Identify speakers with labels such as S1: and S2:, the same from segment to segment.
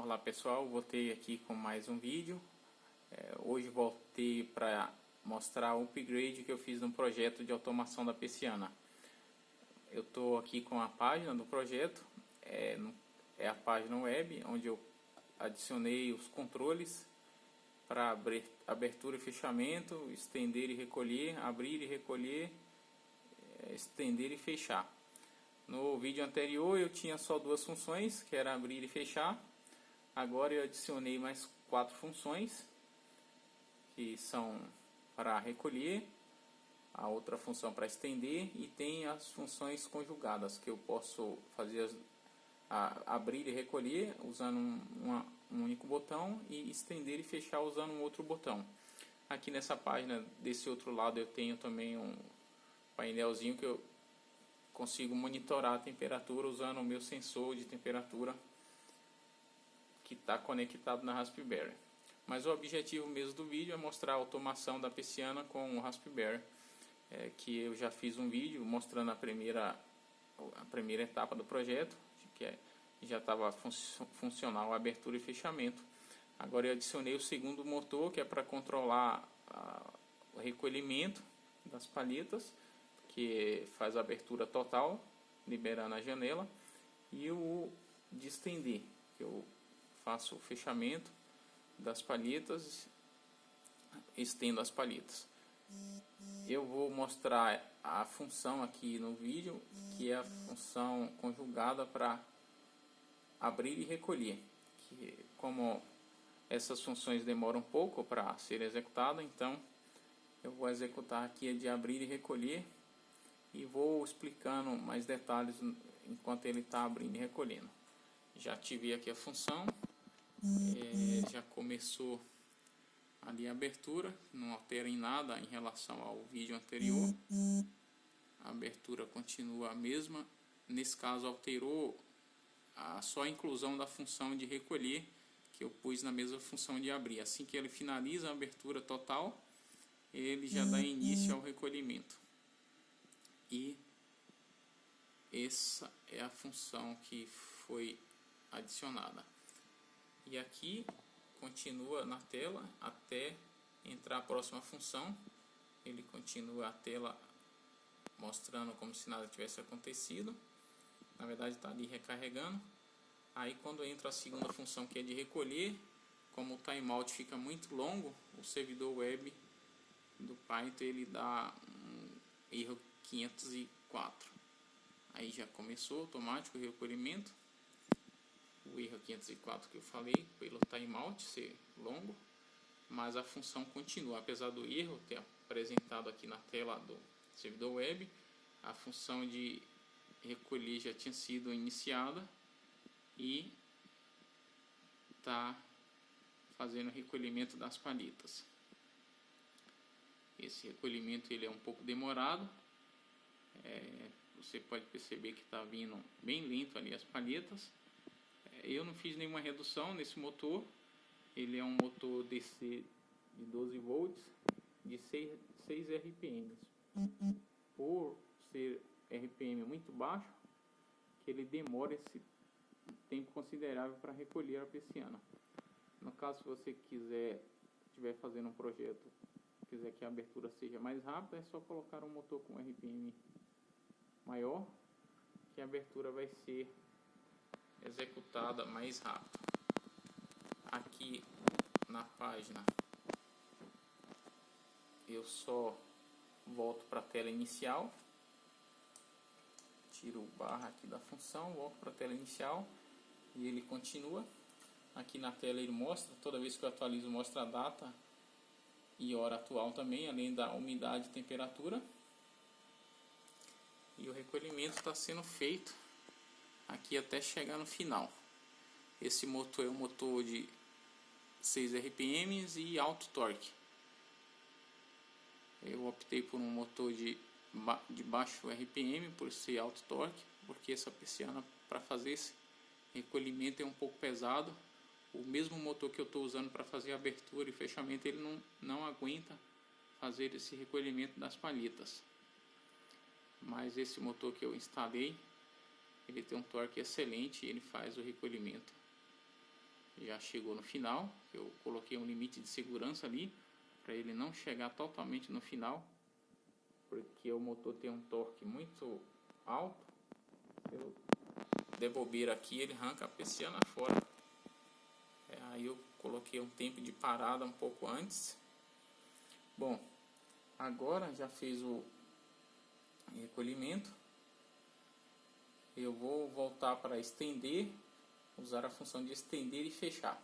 S1: Olá pessoal, voltei aqui com mais um vídeo. Hoje voltei para mostrar o upgrade que eu fiz no projeto de automação da persiana. Eu estou aqui com a página do projeto, é a página web onde eu adicionei os controles para abertura e fechamento, estender e recolher, abrir e recolher, estender e fechar. No vídeo anterior eu tinha só duas funções, que era abrir e fechar. Agora eu adicionei mais 4 funções, que são para recolher, a outra função para estender, e tem as funções conjugadas, que eu posso fazer abrir e recolher usando um único botão, e estender e fechar usando um outro botão. Aqui nessa página, desse outro lado, eu tenho também um painelzinho que eu consigo monitorar a temperatura usando o meu sensor de temperatura que está conectado na Raspberry. Mas o objetivo mesmo do vídeo é mostrar a automação da persiana com o Raspberry, que eu já fiz um vídeo mostrando a primeira etapa do projeto, que já estava funcional a abertura e fechamento. Agora eu adicionei o segundo motor, que é para controlar o recolhimento das palhetas, que faz a abertura total, liberando a janela, e o de estender, que eu faço o fechamento das palhetas, estendo as palhetas. Eu vou mostrar a função aqui no vídeo, que é a função conjugada para abrir e recolher, que como essas funções demoram um pouco para ser executada, então eu vou executar aqui a de abrir e recolher e vou explicando mais detalhes enquanto ele está abrindo e recolhendo. Já ativei aqui a função. Já começou ali a abertura, não altera em nada em relação ao vídeo anterior. A abertura continua a mesma. Nesse caso alterou só a inclusão da função de recolher, que eu pus na mesma função de abrir. Assim que ele finaliza a abertura total, ele já dá início ao recolhimento. E essa é a função que foi adicionada. E aqui continua na tela até entrar a próxima função. Ele continua a tela mostrando como se nada tivesse acontecido. Na verdade está ali recarregando. Aí quando entra a segunda função, que é de recolher, como o timeout fica muito longo, o servidor web do Python ele dá um erro 504. Aí já começou automático o recolhimento. O erro 504 que eu falei, pelo timeout ser longo, mas a função continua. Apesar do erro ter apresentado aqui na tela do servidor web, a função de recolher já tinha sido iniciada e está fazendo o recolhimento das palhetas. Esse recolhimento ele é um pouco demorado. Você pode perceber que está vindo bem lento ali as palhetas. Eu não fiz nenhuma redução nesse motor. Ele é um motor DC de 12 volts de 6 RPM. Por ser RPM muito baixo, que ele demora esse tempo considerável para recolher a persiana. No caso, se você estiver fazendo um projeto, quiser que a abertura seja mais rápida, é só colocar um motor com RPM maior, que a abertura vai ser executada mais rápido. Aqui na página eu só volto para a tela inicial, tiro o barra aqui da função, volto para a tela inicial e ele continua. Aqui na tela ele mostra, toda vez que eu atualizo, mostra a data e hora atual também, além da umidade e temperatura. E o recolhimento está sendo feito aqui até chegar no final. Esse motor é um motor de 6 RPM e alto torque. Eu optei por um motor de baixo RPM por ser alto torque, porque essa persiana, para fazer esse recolhimento, é um pouco pesado. O mesmo motor que eu estou usando para fazer a abertura e fechamento, ele não aguenta fazer esse recolhimento das palhetas. Mas esse motor que eu instalei, ele tem um torque excelente e ele faz o recolhimento já chegou no final. Eu coloquei um limite de segurança ali para ele não chegar totalmente no final, porque o motor tem um torque muito alto. Eu der bobeira aqui, ele arranca a persiana fora. Aí eu coloquei um tempo de parada um pouco antes. Bom, agora já fez o recolhimento. Eu vou voltar para estender, usar a função de estender e fechar.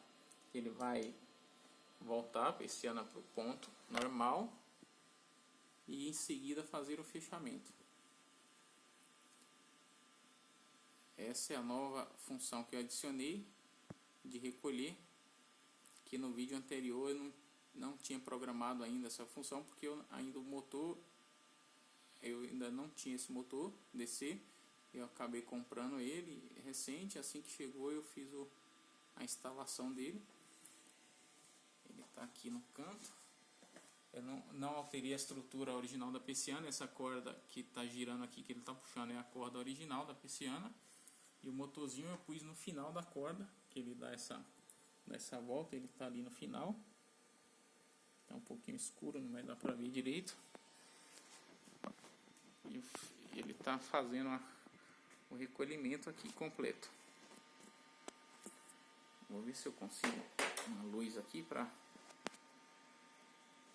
S1: Ele vai voltar a persiana para o ponto normal e em seguida fazer o fechamento. Essa é a nova função que eu adicionei de recolher, que no vídeo anterior eu não tinha programado ainda essa função, porque eu ainda não tinha esse motor DC. Eu acabei comprando ele recente. Assim que chegou eu fiz a instalação dele. Ele está aqui no canto. Eu não alterei a estrutura original da persiana. Essa corda que está girando aqui, que ele está puxando, é a corda original da persiana. E o motorzinho eu pus no final da corda, que ele dá essa volta. Ele está ali no final. Está um pouquinho escuro, não vai dar para ver direito. E ele está fazendo o recolhimento aqui completo. Vou ver se eu consigo uma luz aqui para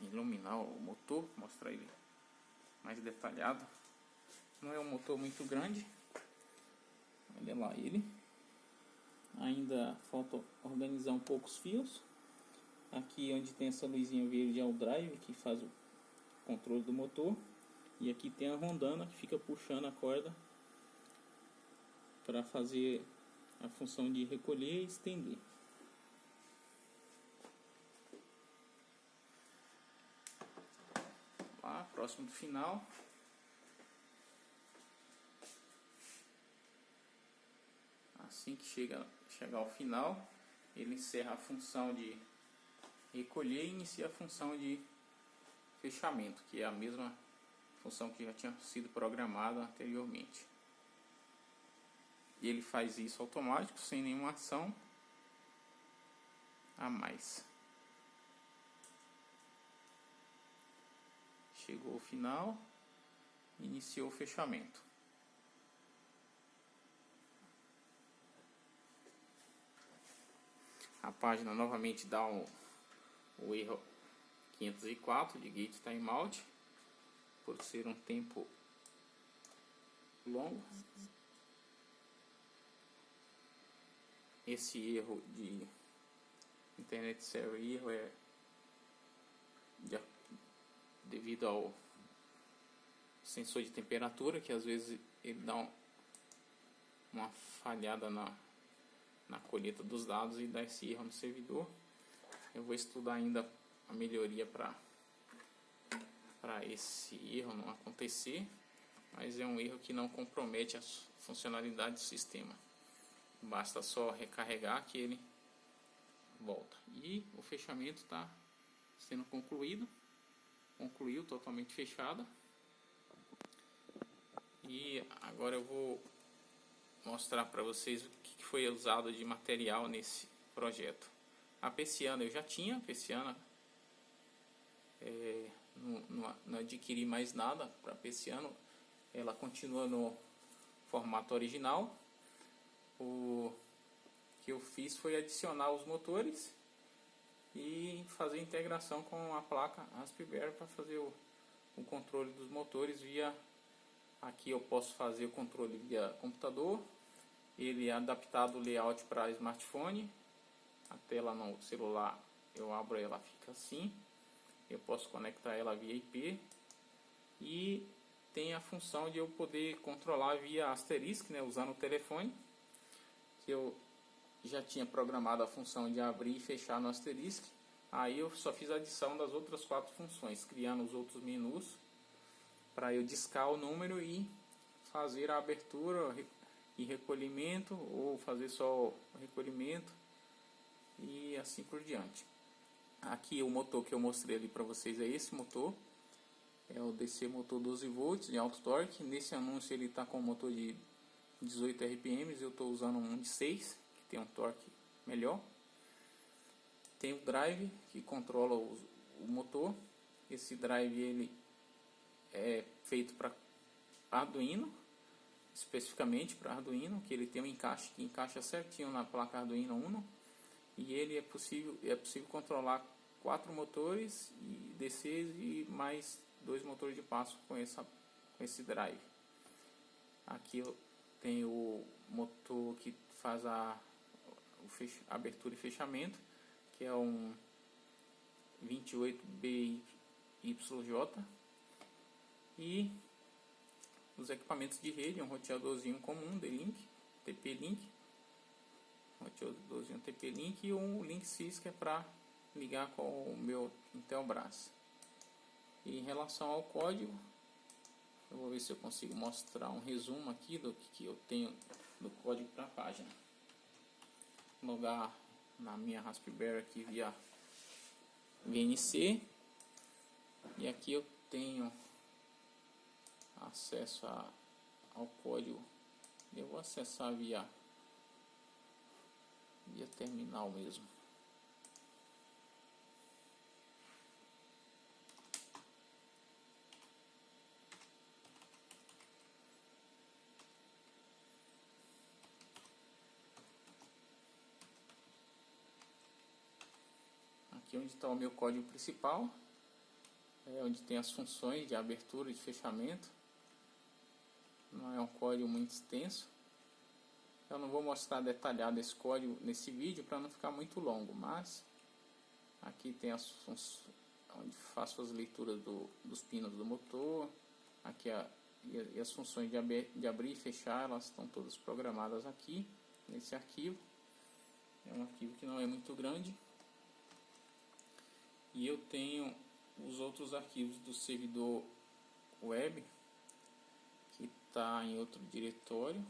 S1: iluminar o motor, mostrar ele mais detalhado. Não é um motor muito grande. Olha lá ele. Ainda falta organizar um pouco os fios. Aqui onde tem essa luzinha verde é o drive, que faz o controle do motor. E aqui tem a rondana que fica puxando a corda para fazer a função de recolher e estender. Lá, próximo do final. Assim que chegar ao final, ele encerra a função de recolher e inicia a função de fechamento, que é a mesma função que já tinha sido programada anteriormente. E ele faz isso automático, sem nenhuma ação a mais. Chegou ao final, iniciou o fechamento. A página novamente dá o erro 504 de Gate Timeout, por ser um tempo longo. Esse erro de Internet Server erro é devido ao sensor de temperatura, que às vezes ele dá uma falhada na colheita dos dados e dá esse erro no servidor. Eu vou estudar ainda a melhoria para esse erro não acontecer, mas é um erro que não compromete a funcionalidade do sistema. Basta só recarregar que ele volta. E o fechamento está sendo concluído. Concluiu, totalmente fechada. E agora eu vou mostrar para vocês o que foi usado de material nesse projeto. A persiana eu já tinha, a persiana não adquiri mais nada para a persiana, ela continua no formato original. O que eu fiz foi adicionar os motores e fazer integração com a placa Raspberry para fazer o controle dos motores via. Aqui eu posso fazer o controle via computador. Ele é adaptado o layout para smartphone. A tela no celular eu abro ela, fica assim. Eu posso conectar ela via IP. E tem a função de eu poder controlar via asterisk, né, usando o telefone. Que eu já tinha programado a função de abrir e fechar no asterisk. Aí eu só fiz a adição das outras 4 funções, criando os outros menus para eu discar o número e fazer a abertura e recolhimento, ou fazer só o recolhimento e assim por diante. Aqui o motor que eu mostrei ali para vocês é esse motor, é o DC motor 12 volts de alto torque. Nesse anúncio ele está com motor de 18 RPM, eu estou usando um de 6, que tem um torque melhor. tem o drive que controla o motor. Esse drive ele é feito para Arduino, especificamente para Arduino, que ele tem um encaixe que encaixa certinho na placa Arduino Uno, e ele é possível controlar 4 motores e DCs e mais 2 motores de passo com esse drive. Aqui eu tenho o motor que faz a abertura e fechamento, que é um 28BYJ, e os equipamentos de rede, um roteadorzinho comum D-Link, TP-Link, roteadorzinho TP-Link, e um Linksys que é para ligar com o meu Intelbras. E em relação ao código, eu vou ver se eu consigo mostrar um resumo aqui do que eu tenho do código para a página. Logar na minha Raspberry aqui via VNC, e aqui eu tenho acesso ao código. Eu vou acessar via terminal mesmo. Aqui onde está o meu código principal, é onde tem as funções de abertura e de fechamento. Não é um código muito extenso. Eu não vou mostrar detalhado esse código nesse vídeo para não ficar muito longo, mas aqui tem as funções onde faço as leituras dos pinos do motor. Aqui e as funções de abrir e fechar, elas estão todas programadas aqui nesse arquivo. É um arquivo que não é muito grande. E eu tenho os outros arquivos do servidor web, que está em outro diretório.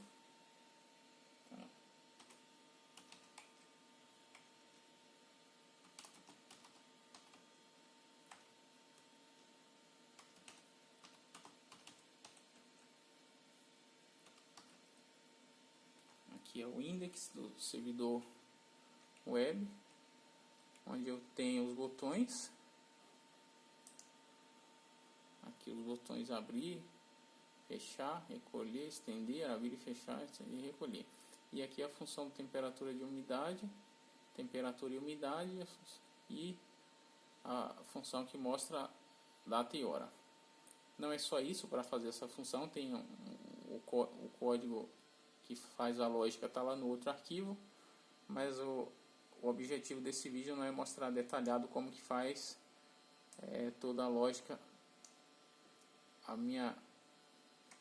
S1: Aqui é o index do servidor web, onde eu tenho os botões. Aqui os botões abrir, fechar, recolher, estender, abrir e fechar, estender e recolher. E aqui a função de temperatura e umidade, e a função que mostra data e hora. Não é só isso. Para fazer essa função tem o código que faz a lógica, está lá no outro arquivo, mas o objetivo desse vídeo não é mostrar detalhado como que faz toda a lógica. A minha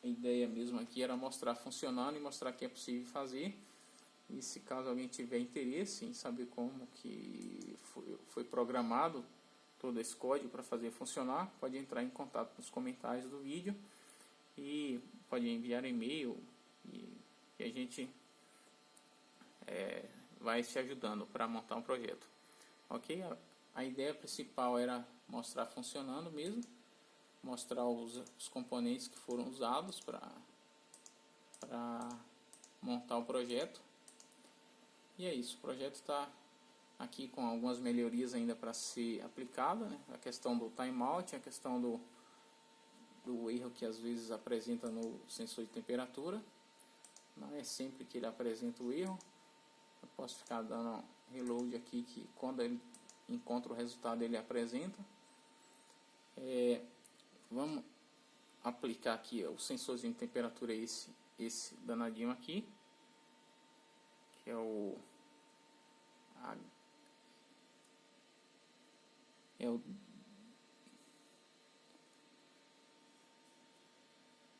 S1: ideia mesmo aqui era mostrar funcionando e mostrar que é possível fazer. E se caso alguém tiver interesse em saber como que foi programado todo esse código para fazer funcionar, pode entrar em contato nos comentários do vídeo e pode enviar e-mail, e a gente vai te ajudando para montar um projeto. Ok? A ideia principal era mostrar funcionando mesmo, mostrar os componentes que foram usados para montar o projeto. E é isso, o projeto está aqui com algumas melhorias ainda para ser aplicada, né? A questão do timeout, a questão do erro que às vezes apresenta no sensor de temperatura. Não é sempre que ele apresenta o erro. Eu posso ficar dando reload aqui, que quando ele encontra o resultado ele apresenta. Vamos aplicar aqui o sensorzinho de temperatura, esse danadinho aqui, que é o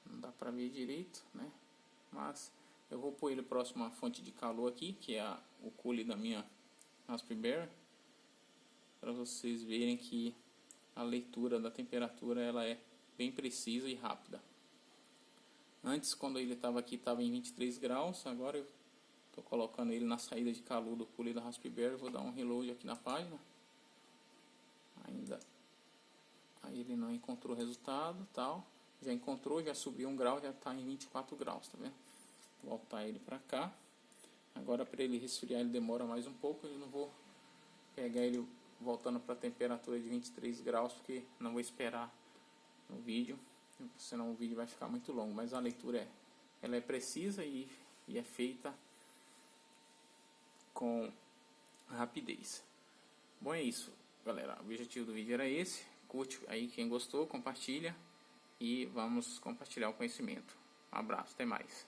S1: não dá para ver direito, né? Mas eu vou pôr ele próximo à fonte de calor aqui, que é o cooler da minha Raspberry, para vocês verem que a leitura da temperatura ela é bem precisa e rápida. Antes, quando ele estava aqui, estava em 23 graus. Agora eu estou colocando ele na saída de calor do cooler da Raspberry. Vou dar um reload aqui na página. Aí ele não encontrou o resultado, tal. Já encontrou, já subiu 1 grau, já está em 24 graus, tá vendo? Vou voltar ele para cá. Agora, para ele resfriar, ele demora mais um pouco. Eu não vou pegar ele voltando para a temperatura de 23 graus, porque não vou esperar no vídeo, senão o vídeo vai ficar muito longo. Mas a leitura ela é precisa e é feita com rapidez. Bom, é isso, galera. O objetivo do vídeo era esse. Curte aí quem gostou, compartilha e vamos compartilhar o conhecimento. Um abraço, até mais.